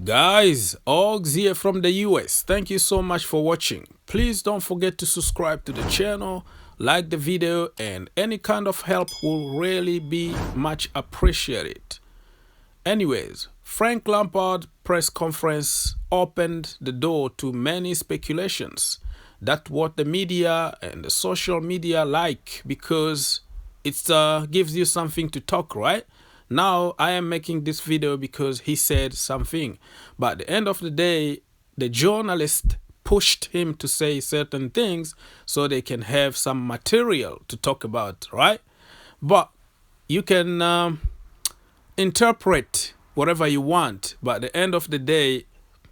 Guys, Ogs here from the US. Thank you so much for watching. Please don't forget to subscribe to the channel, like the video, and any kind of help will really be much appreciated. Anyways, Frank Lampard press conference opened the door to many speculations. That's what the media and the social media like, because it gives you something to talk, right? Now I am making this video because he said something, but at the end of the day, the journalist pushed him to say certain things so they can have some material to talk about, right? But you can interpret whatever you want, but at the end of the day,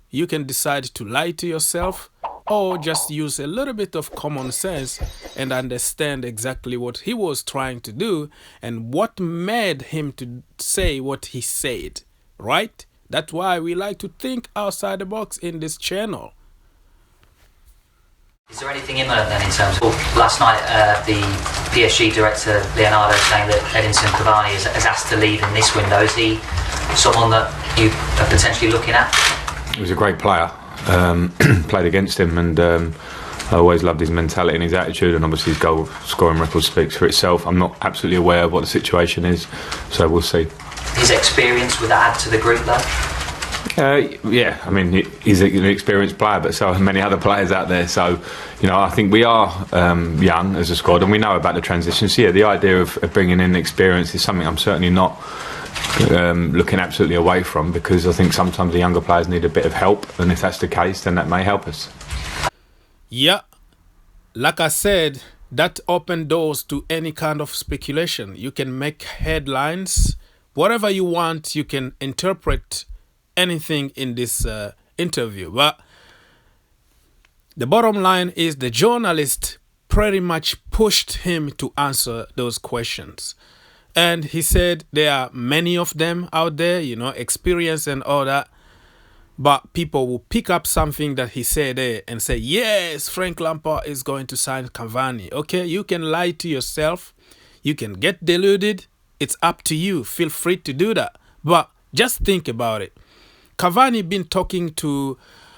you can decide to lie to yourself or just use a little bit of common sense and understand exactly what he was trying to do and what made him to say what he said, right? That's why we like to think outside the box in this channel. Is there anything imminent then in terms of last night the PSG director Leonardo saying that Edison Cavani is asked to leave in this window? Is he someone that you are potentially looking at? He was a great player. Played against him, and I always loved his mentality and his attitude, and obviously his goal scoring record speaks for itself. I'm not absolutely aware of what the situation is, so we'll see. His experience, would that add to the group though? Yeah, I mean, he's an experienced player, but so are many other players out there. So, you know, I think we are young as a squad, and we know about the transition. So, yeah, the idea of bringing in experience is something I'm certainly not looking absolutely away from, because I think sometimes the younger players need a bit of help, and if that's the case, then that may help us. Yeah, like I said, that opened doors to any kind of speculation. You can make headlines, whatever you want. You can interpret anything in this interview, but the bottom line is the journalist pretty much pushed him to answer those questions. And he said there are many of them out there, you know, experience and all that. But people will pick up something that he said there and say, yes, Frank Lampard is going to sign Cavani. Okay, you can lie to yourself. You can get deluded. It's up to you. Feel free to do that. But just think about it. Cavani been talking to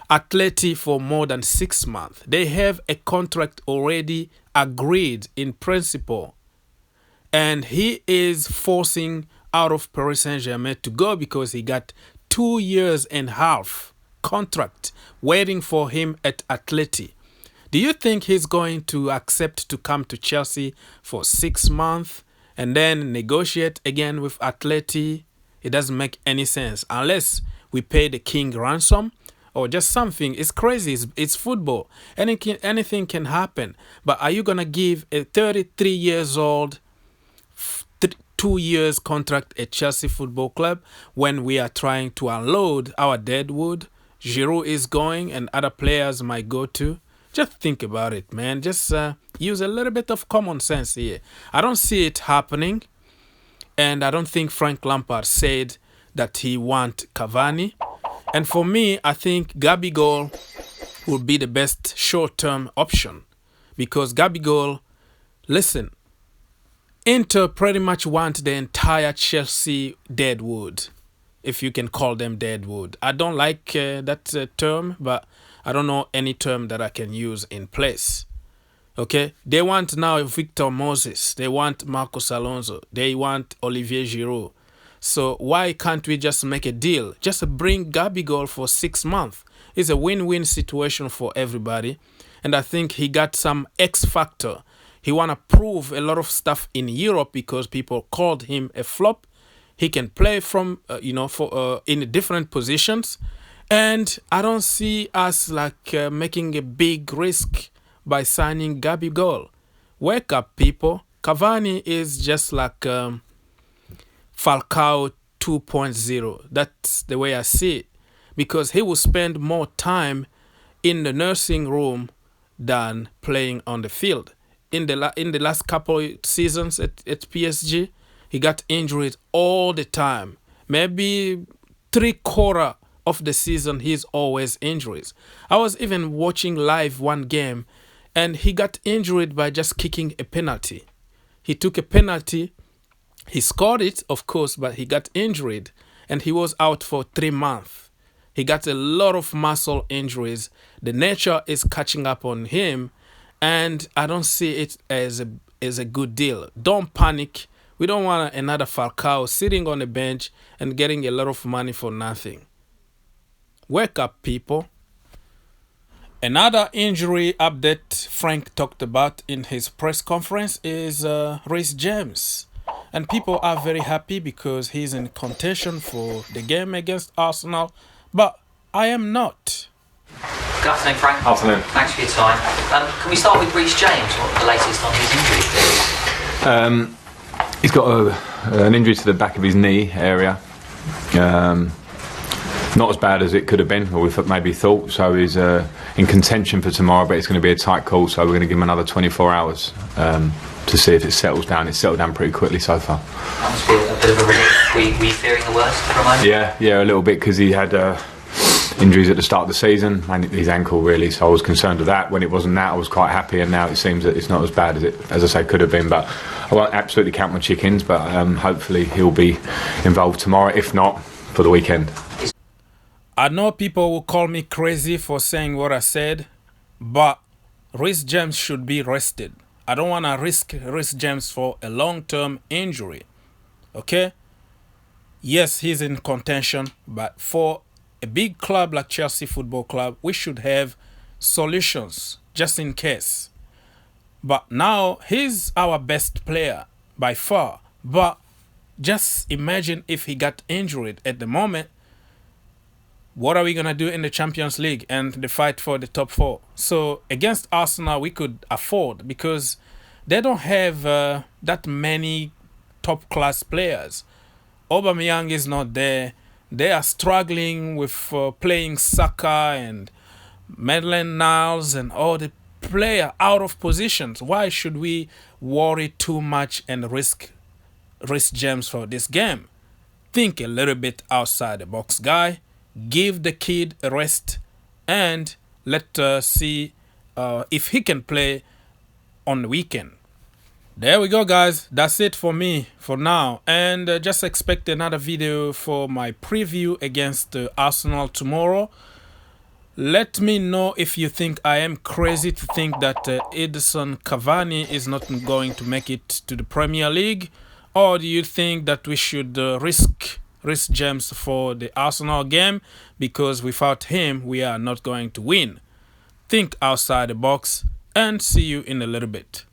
Atleti for more than 6 months. They have a contract already agreed in principle. And he is forcing out of Paris Saint-Germain to go because he got 2.5 years contract waiting for him at Atleti. Do you think he's going to accept to come to Chelsea for 6 months and then negotiate again with Atleti? It doesn't make any sense unless we pay the king ransom or just something. It's crazy. It's football. Anything can happen. But are you going to give a 33 years old 2 years contract at Chelsea Football Club when we are trying to unload our deadwood? Giroud is going and other players might go too. Just think about it, man. Just use a little bit of common sense here. I don't see it happening, and I don't think Frank Lampard said that he want Cavani. And for me, I think Gabigol will be the best short-term option, because Gabigol, listen, Inter pretty much want the entire Chelsea deadwood, if you can call them deadwood. I don't like that term, but I don't know any term that I can use in place. Okay, they want now Victor Moses, they want Marcos Alonso, they want Olivier Giroud. So why can't we just make a deal? Just bring Gabigol for 6 months. It's a win-win situation for everybody. And I think he got some X factor. He want to prove a lot of stuff in Europe because people called him a flop. He can play from, in different positions. And I don't see us like making a big risk by signing Gabigol. Wake up, people. Cavani is just like Falcao 2.0. That's the way I see it. Because he will spend more time in the nursing room than playing on the field. In the last couple of seasons at PSG, he got injured all the time. Maybe 3/4 of the season, he's always injuries. I was even watching live one game, and he got injured by just kicking a penalty. He took a penalty. He scored it, of course, but he got injured, and he was out for 3 months. He got a lot of muscle injuries. The nature is catching up on him, and I don't see it as a good deal. Don't panic. We don't want another Falcao sitting on the bench and getting a lot of money for nothing. Wake up, people. Another injury update Frank talked about in his press conference is Reece James. And people are very happy because he's in contention for the game against Arsenal. But I am not. Good afternoon, Frank. Afternoon. Thanks for your time. Can we start with Reece James? What's the latest on his injury, please? He's got an injury to the back of his knee area. Not as bad as it could have been, or we maybe thought. So he's in contention for tomorrow, but it's going to be a tight call. So we're going to give him another 24 hours to see if it settles down. It's settled down pretty quickly so far. That must be a bit of a relief. Were you fearing the worst for a moment? Yeah, a little bit, because he had injuries at the start of the season, and his ankle really. So I was concerned with that. When it wasn't that, I was quite happy, and now it seems that it's not as bad as it, as I say, could have been. But I won't absolutely count my chickens. But hopefully he'll be involved tomorrow. If not, for the weekend. I know people will call me crazy for saying what I said, but Reece James should be rested. I don't want to risk Reece James for a long-term injury. Okay? Yes, he's in contention, but for a big club like Chelsea Football Club, we should have solutions just in case. But now he's our best player by far. But just imagine if he got injured at the moment. What are we going to do in the Champions League and the fight for the top 4? So against Arsenal, we could afford, because they don't have that many top-class players. Aubameyang is not there. They are struggling with playing Saka and Maitland-Niles and all the players out of positions. Why should we worry too much and risk James for this game? Think a little bit outside the box, guy. Give the kid a rest and let's see if he can play on the weekend. There we go, guys. That's it for me for now. And just expect another video for my preview against Arsenal tomorrow. Let me know if you think I am crazy to think that Edison Cavani is not going to make it to the Premier League. Or do you think that we should risk Reece James for the Arsenal game, because without him we are not going to win? Think outside the box, and see you in a little bit.